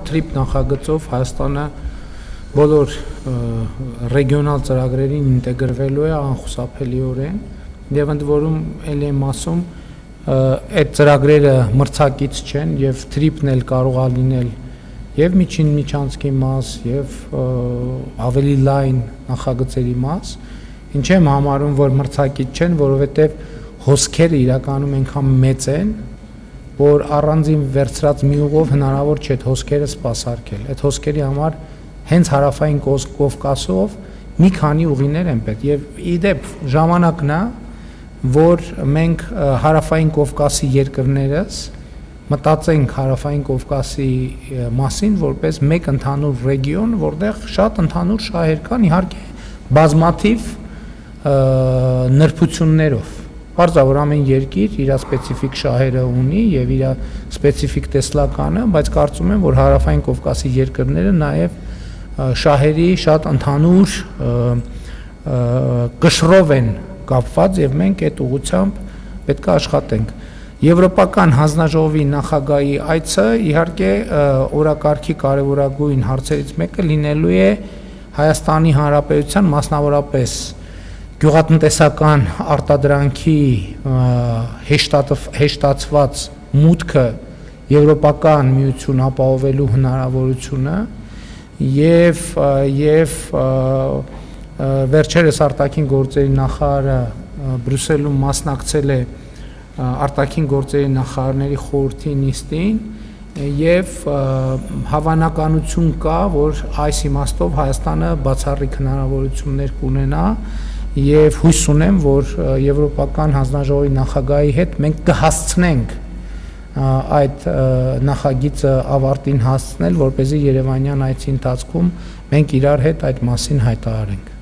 TRIP նախագծով Հայաստանը բոլոր ռեգիոնալ ծրագրերին ինտեգրվելու է անխուսափելիորեն եւ ընդ որում ելի եմ ասում այդ ծրագրերը մրցակից չեն եւ TRIP-ն էլ կարող է լինել եւ միջին միջանցքի մաս եւ ավելի լայն նախագծերի մաս, ինչ եմ համարում, որ մրցակից չեն, որովհետեւ հոսքերը իրականում այնքան մեծ են, որ առանձին վերցրած մի ուղով հնարավոր չէ այդ հոսքերը սպասարկել։ Այդ հոսքերի համար հենց հարավային Կովկասով մի քանի ուղիներ են պետք եւ իդեպ ժամանակն է, որ մենք հարավային Կովկասի երկրներս մտածենք հարավային Կովկասի մասին որպես մեկ ընդհանուր ռեգիոն, որտեղ շատ ընդհանուր շահեր կան, իհարկե բազմաթիվ նրբություններով։ Պարզավոր ամեն երկիր իր սպეციფიկ շահերը ունի եւ իր սպეციფიկ տեսլականը, բայց կարծում եմ, որ հարավային Կովկասի երկրները նաեւ շահերի շատ ընդհանուր կշռով են կապված եւ մենք այդ ուղղությամբ պետք է աշխատենք։ Եվրոպական հանձնաժողովի նախագահի այցը իհարկե օրակարգի կարևորագույն հարցերից մեկը լինելու է Հայաստանի Հանրապետության մասնավորապես գյուղատնտեսական արտադրանքի հեշտացված մուտքը Եվրոպական միություն ապահովելու հնարավորությունը եւ վերջերս արտաքին գործերի նախարարը Բրյուսելում մասնակցել է արտաքին գործերի նախարարների խորհրդի նիստին եւ հավանականություն կա, որ այս իմաստով Հայաստանը բացառիկ հնարավորություններ կունենա եւ հույս ունեմ, որ Եվրոպական հանձնաժողովի նախագահի հետ մենք կհասցնենք այդ նախագիծը ավարտին հասցնել, որպեսզի Երևանյան այցի ընթացքում մենք իրար հետ այդ մասին հայտարարենք։